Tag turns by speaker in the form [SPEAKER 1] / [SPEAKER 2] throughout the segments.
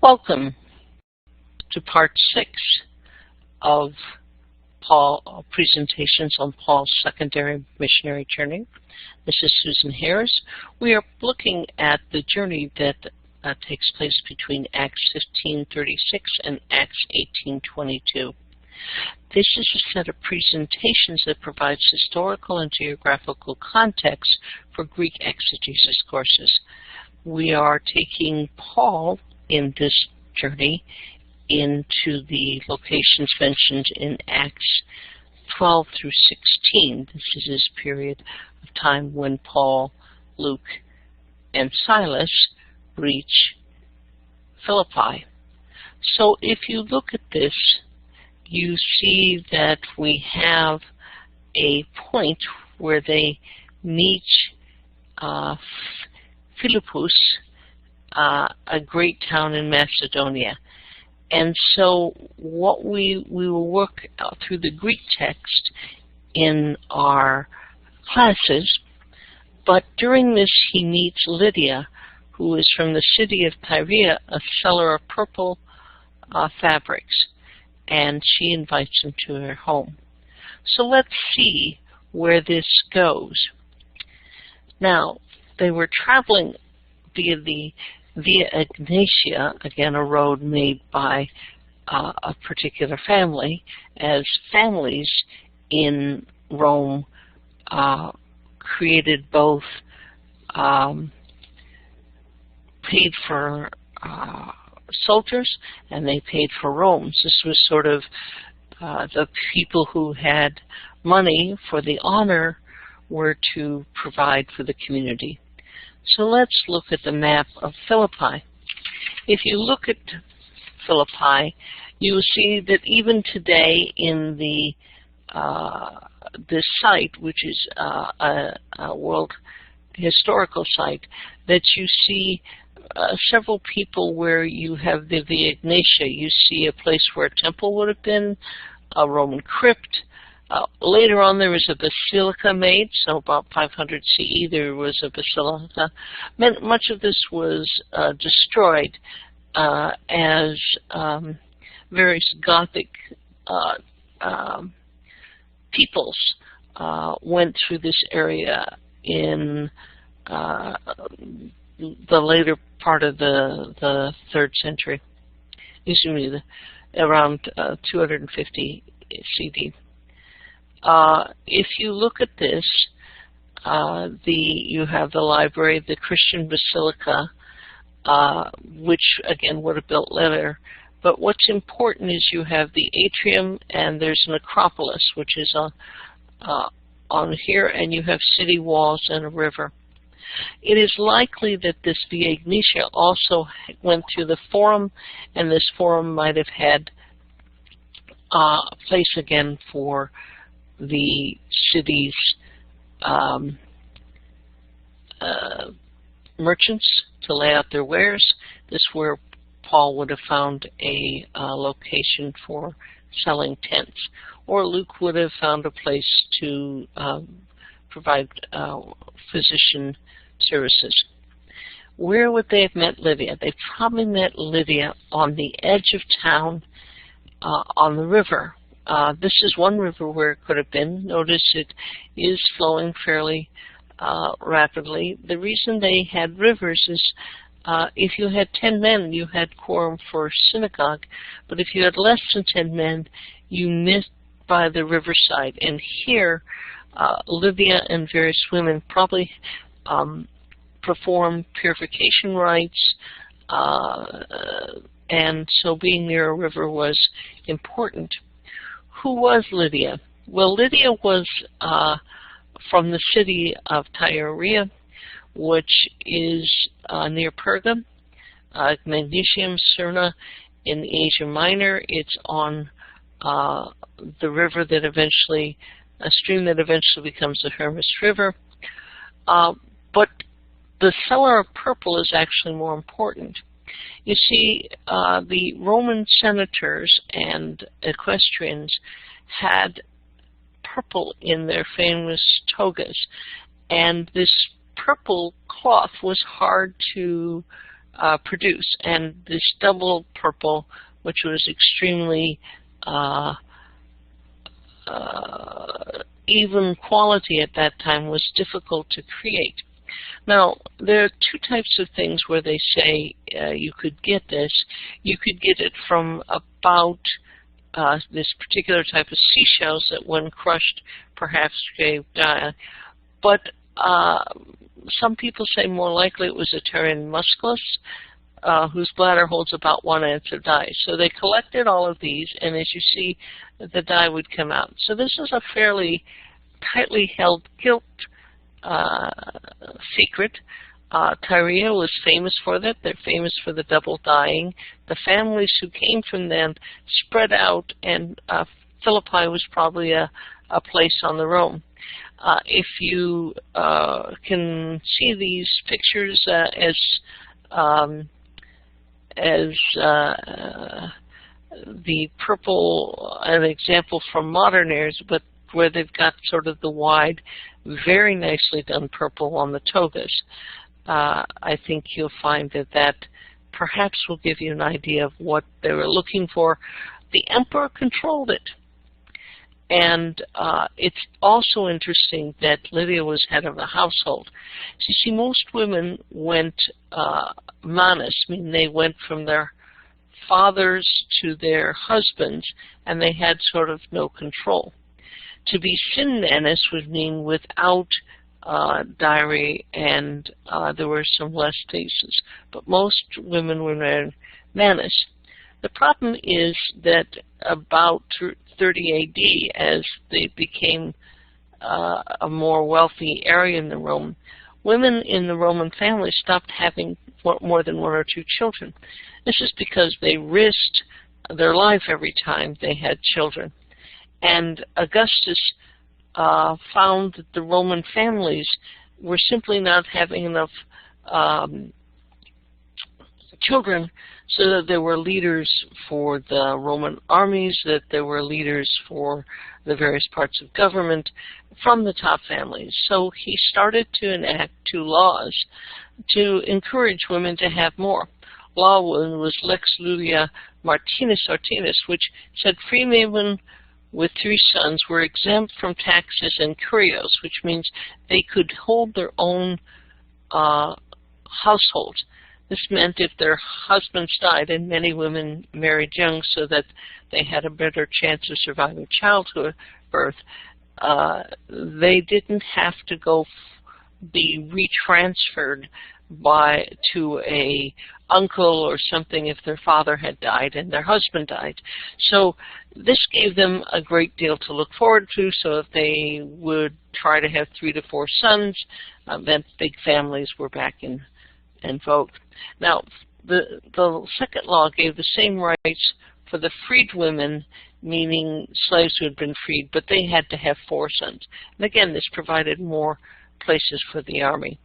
[SPEAKER 1] Welcome to part 6 of presentations on Paul's secondary missionary journey. This is Susan Hares. We are looking at the journey that takes place between Acts 15:36 and Acts 18:22. This is a set of presentations that provides historical and geographical context for Greek exegesis courses. We are taking Paul in this journey into the locations mentioned in Acts 12 through 16. This is his period of time when Paul, Luke, and Silas reach Philippi. So if you look at this, you see that we have a point where they meet Philippus, a great town in Macedonia. And so what we will work through the Greek text in our classes, but during this he meets Lydia, who is from the city of Tyre, a seller of purple fabrics, and she invites him to her home. So let's see where this goes. Now, they were traveling via Egnatia, again a road made by a particular family, as families in Rome created both, paid for soldiers and they paid for rooms. This was sort of the people who had money for the honor were to provide for the community. So let's look at the map of Philippi. If you look at Philippi, you will see that even today in the this site, which is a world historical site, that you see several people where you have the Via Egnatia. You see a place where a temple would have been, a Roman crypt. Later on, there was a basilica made, so about 500 CE there was a basilica. Much of this was destroyed as various Gothic peoples went through this area in the later part of the 3rd century, around 250 CD. If you look at this, you have the library, the Christian Basilica, which again would have built later. But what's important is you have the atrium and there's an acropolis, which is on here, and you have city walls and a river. It is likely that this Via Egnatia also went through the Forum, and this Forum might have had a place again for the city's merchants to lay out their wares. This is where Paul would have found a location for selling tents, or Luke would have found a place to provide physician services. Where would they have met Lydia? They probably met Lydia on the edge of town on the river. This is one river where it could have been. Notice it is flowing fairly rapidly. The reason they had rivers is if you had 10 men, you had quorum for synagogue, but if you had less than 10 men, you met by the riverside. And here, Lydia and various women probably performed purification rites, and so being near a river was important. Who was Lydia? Well, Lydia was from the city of Tyre, which is near Perga, Magnesium, Smyrna in Asia Minor. It's on the river that eventually, a stream that eventually becomes the Hermes River. But the seller of purple is actually more important. You see, the Roman senators and equestrians had purple in their famous togas, and this purple cloth was hard to produce. And this double purple, which was extremely even quality at that time, was difficult to create. Now, there are two types of things where they say you could get this. You could get it from about this particular type of seashells that, when crushed, perhaps gave dye. But some people say more likely it was a Pteron musculus, whose bladder holds about 1 ounce of dye. So they collected all of these, and as you see, the dye would come out. So this is a fairly tightly held gilt secret. Tyre was famous for that. They're famous for the double dyeing. The families who came from them spread out, and Philippi was probably a place on the Rome. If you can see these pictures as the purple, an example from modern Hares, but where they've got sort of the wide, very nicely done purple on the togas. I think you'll find that that perhaps will give you an idea of what they were looking for. The emperor controlled it. And it's also interesting that Lydia was head of the household. So you see, most women went manis, meaning they went from their fathers to their husbands, and they had sort of no control. To be sin manis would mean without diary, and there were some less cases. But most women were manis. The problem is that about 30 AD, as they became a more wealthy area in the Rome, women in the Roman family stopped having more than 1 or 2 children. This is because they risked their life every time they had children. And Augustus found that the Roman families were simply not having enough children, so that there were leaders for the Roman armies, that there were leaders for the various parts of government from the top families. So he started to enact 2 laws to encourage women to have more. Law 1 was Lex Julia Martinus Ortinus, which said free women with 3 sons were exempt from taxes and curios, which means they could hold their own households. This meant if their husbands died, and many women married young so that they had a better chance of surviving childbirth, they didn't have to go be retransferred to a uncle or something if their father had died and their husband died. So this gave them a great deal to look forward to. So if they would try to have 3 to 4 sons, then big families were back in vogue. Now, the second law gave the same rights for the freed women, meaning slaves who had been freed, but they had to have 4 sons. And again, this provided more places for the army.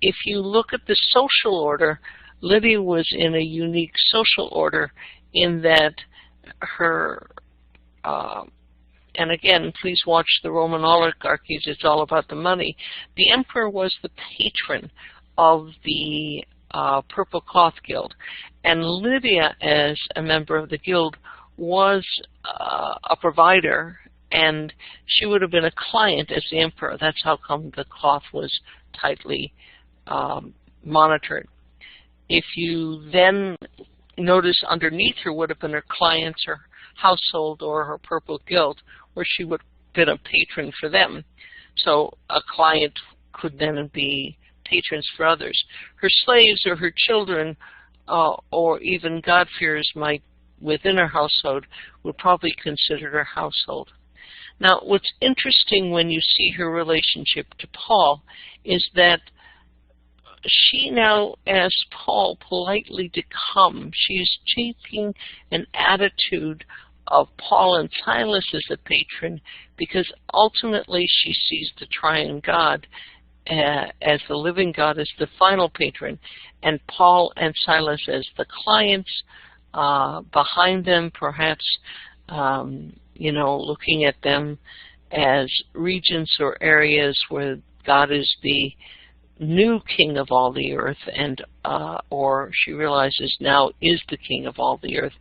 [SPEAKER 1] If you look at the social order, Lydia was in a unique social order in that her, and again, please watch the Roman oligarchies, it's all about the money. The emperor was the patron of the Purple Cloth Guild, and Lydia, as a member of the guild, was a provider, and she would have been a client as the emperor. That's how come the cloth was tightly monitored. If you then notice underneath her would have been her clients, her household, or her purple guild, where she would have been a patron for them. So a client could then be patrons for others. Her slaves or her children, or even God-fearers might, within her household, would probably consider her household. Now, what's interesting when you see her relationship to Paul is that she now asks Paul politely to come. She's taking an attitude of Paul and Silas as a patron, because ultimately she sees the triune God as the living God as the final patron, and Paul and Silas as the clients behind them, perhaps looking at them as regions or areas where God is the new king of all the earth, and or she realizes now is the king of all the earth.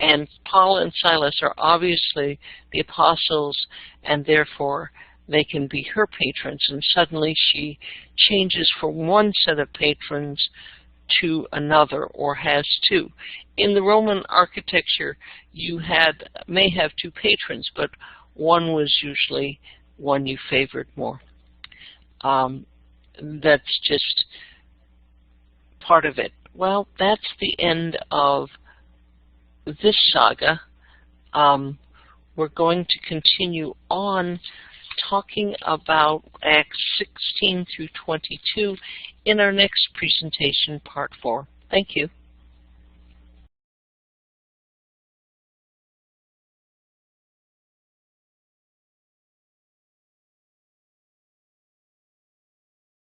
[SPEAKER 1] And Paul and Silas are obviously the apostles, and therefore they can be her patrons. And suddenly she changes from one set of patrons to another, or has two. In the Roman architecture, you may have two patrons, but one was usually one you favored more. That's just part of it. Well, that's the end of this saga. We're going to continue on talking about Acts 16 through 22 in our next presentation, Part 4. Thank you.